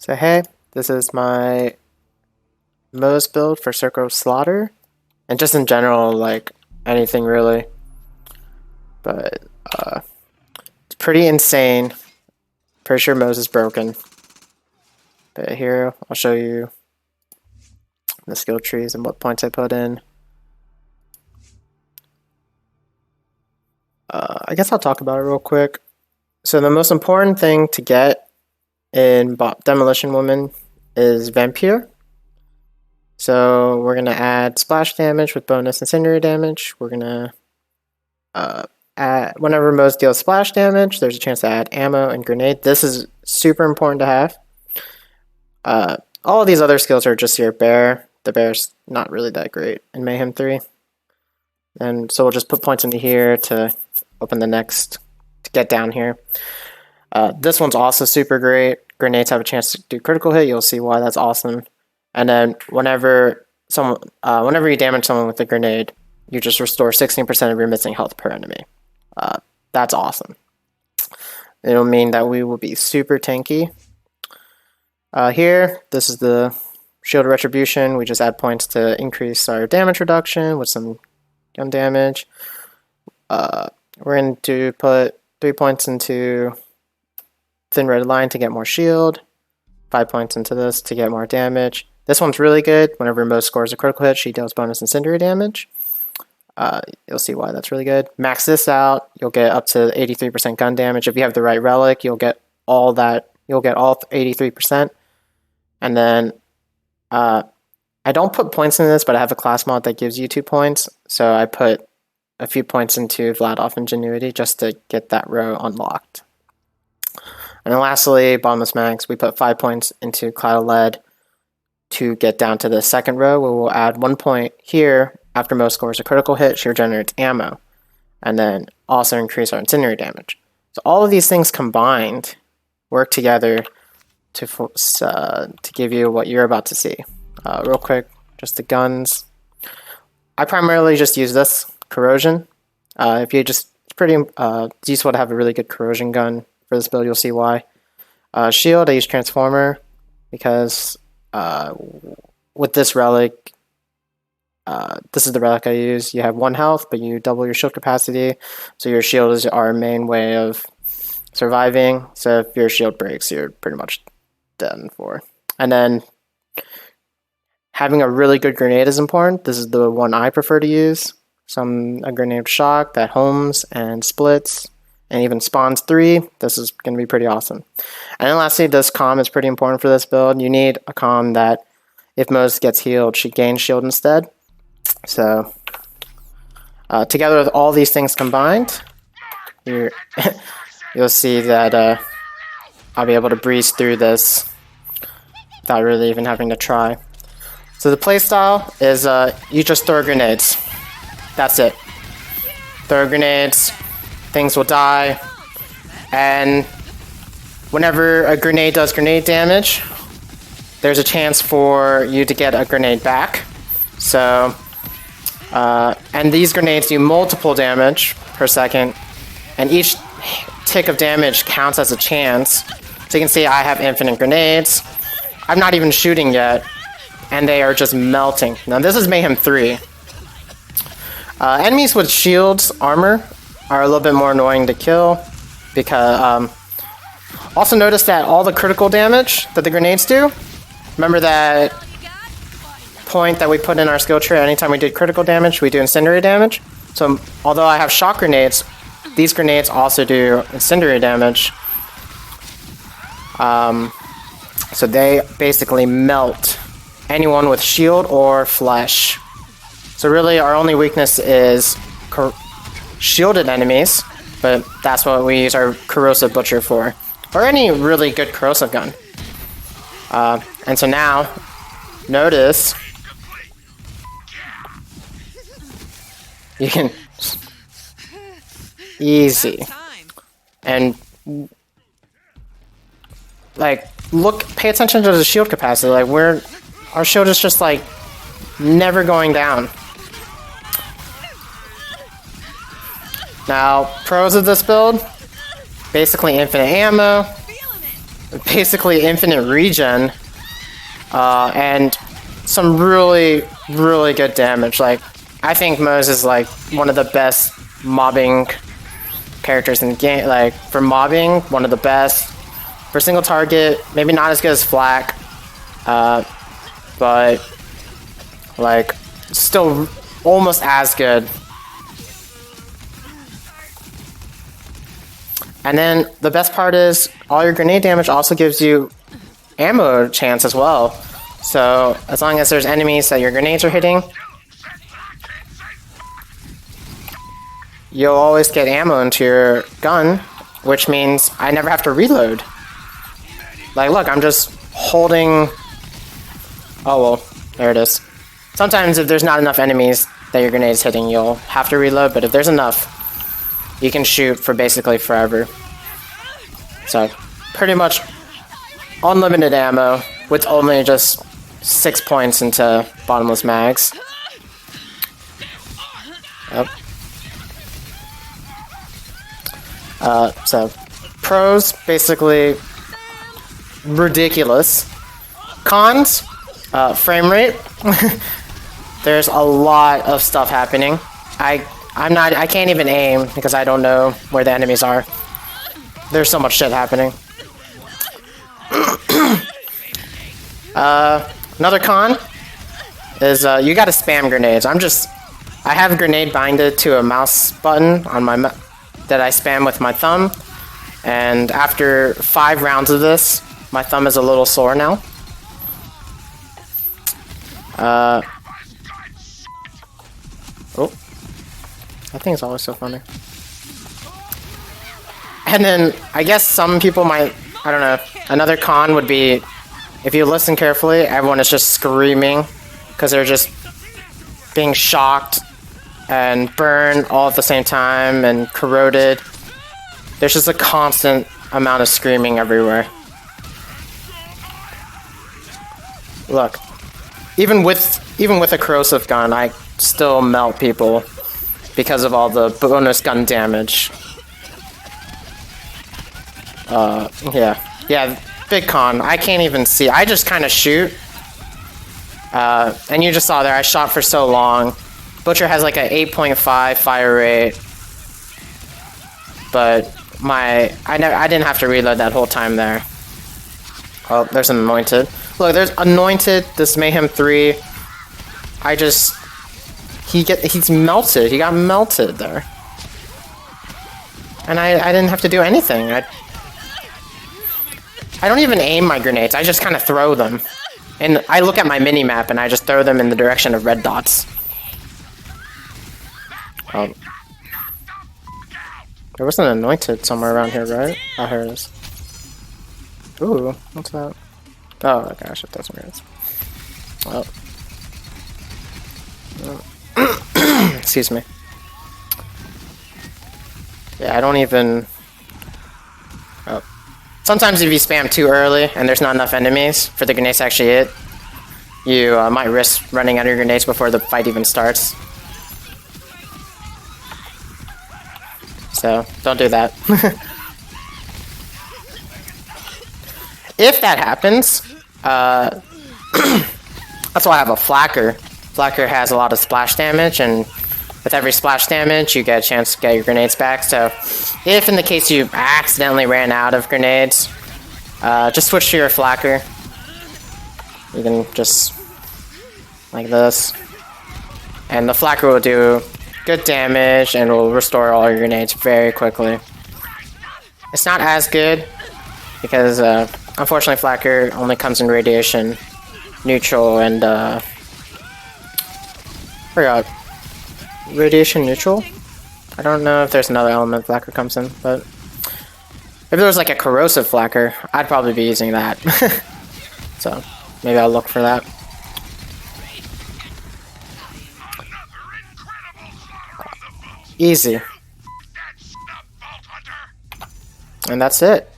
So hey, this is my Moze build for Circle of Slaughter, and just in general, like anything really. But it's pretty insane. Pretty sure Moze is broken. But here, I'll show you the skill trees and what points I put in. I guess I'll talk about it real quick. So the most important thing to get in Demolition Woman is Vampire. So we're going to add splash damage with bonus incendiary damage. We're going to add, whenever Moze deals splash damage, there's a chance to add ammo and grenade. This is super important to have. All of these other skills are just your bear. The bear's not really that great in Mayhem 3. And so we'll just put points into here to open the next, to get down here. This one's also super great. Grenades have a chance to do critical hit. You'll see why that's awesome. And then whenever you damage someone with a grenade, you just restore 16% of your missing health per enemy. That's awesome. It'll mean that we will be super tanky. Here, this is the Shield of Retribution. We just add points to increase our damage reduction with some gun damage. We're going to put 3 points into Thin Red Line to get more shield. 5 points into this to get more damage. This one's really good. Whenever Moze scores a critical hit, she deals bonus incendiary damage. You'll see why that's really good. Max this out, you'll get up to 83% gun damage. If you have the right relic, you'll get all that. You'll get all 83%. And then I don't put points in this, but I have a class mod that gives you 2 points. So I put a few points into Vladoff Ingenuity just to get that row unlocked. And then lastly, Bottomless Max, we put 5 points into Cloud of Lead to get down to the second row, where we'll add 1 point here after Moze scores a critical hit. She regenerates ammo, and then also increase our incendiary damage. So all of these things combined work together to give you what you're about to see. Real quick, just the guns. I primarily just use this corrosion. If you just, it's pretty useful to have a really good corrosion gun for this build. You'll see why. Shield, I use Transformer because with this relic, this is the relic I use. You have 1 health, but you double your shield capacity. So your shield is our main way of surviving. So if your shield breaks, you're pretty much done for. And then having a really good grenade is important. This is the one I prefer to use. A grenade shock that homes and splits and even spawns 3. This is going to be pretty awesome. And then lastly, this comm is pretty important for this build. You need a comm that, if Moze gets healed, she gains shield instead. So, together with all these things combined, you'll see that I'll be able to breeze through this without really even having to try. So the playstyle is you just throw grenades. That's it. Throw grenades, things will die, and whenever a grenade does grenade damage, there's a chance for you to get a grenade back. So, and these grenades do multiple damage per second, and each tick of damage counts as a chance. So you can see I have infinite grenades. I'm not even shooting yet, and they are just melting. Now this is Mayhem 3. Enemies with shields, armor, are a little bit more annoying to kill, because also notice that all the critical damage that the grenades do, remember that point that we put in our skill tree, anytime we did critical damage, we do incendiary damage. So although I have shock grenades, these grenades also do incendiary damage. So they basically melt anyone with shield or flesh. So really our only weakness is shielded enemies, but that's what we use our corrosive butcher for, or any really good corrosive gun. And so now, notice you can easy and like pay attention to the shield capacity. Like our shield is just like never going down. Now, pros of this build, basically infinite ammo, basically infinite regen, and some really, really good damage. Like, I think Moze is like one of the best mobbing characters in the game. Like, for mobbing, one of the best. For single target, maybe not as good as Flak, but like still almost as good. And then the best part is all your grenade damage also gives you ammo chance as well. So as long as there's enemies that your grenades are hitting, you'll always get ammo into your gun, which means I never have to reload. Like, look, I'm just holding... Oh, well, there it is. Sometimes if there's not enough enemies that your grenade's hitting, you'll have to reload, but if there's enough, you can shoot for basically forever. So, pretty much unlimited ammo with only just 6 points into bottomless mags. Yep. So, pros, basically... ridiculous. Cons, frame rate. There's a lot of stuff happening. I can't even aim because I don't know where the enemies are. There's so much shit happening. Another con is you gotta spam grenades. I have grenade binded to a mouse button on my that I spam with my thumb, and after 5 rounds of this, my thumb is a little sore now. Oh, that thing's always so funny. And then I guess some people might, I don't know, another con would be if you listen carefully, everyone is just screaming because they're just being shocked and burned all at the same time and corroded. There's just a constant amount of screaming everywhere. Look, even with a corrosive gun, I still melt people because of all the bonus gun damage. Yeah, big con. I can't even see. I just kind of shoot. And you just saw there, I shot for so long. Butcher has like an 8.5 fire rate. But I didn't have to reload that whole time there. Oh, there's an anointed. Look, there's anointed, this Mayhem 3. He's melted. He got melted there. And I didn't have to do anything. I don't even aim my grenades. I just kind of throw them. And I look at my mini-map and I just throw them in the direction of red dots. There was an anointed somewhere around here, right? Oh, here it is. Ooh, what's that? Oh gosh, it doesn't matter. Oh. Excuse me. Yeah, I don't even... Oh. Sometimes if you spam too early and there's not enough enemies for the grenades to actually hit, you might risk running out of your grenades before the fight even starts. So, don't do that. If that happens, that's why I have a Flacker. Flacker has a lot of splash damage, and with every splash damage, you get a chance to get your grenades back. So, if in the case you accidentally ran out of grenades, just switch to your Flacker. You can just, like this. And the Flacker will do good damage, and will restore all your grenades very quickly. It's not as good, because, unfortunately, Flacker only comes in radiation, neutral, and, forgot. Radiation neutral? I don't know if there's another element Flacker comes in, but if there was like a corrosive Flacker, I'd probably be using that. So, maybe I'll look for that. Easy. And that's it.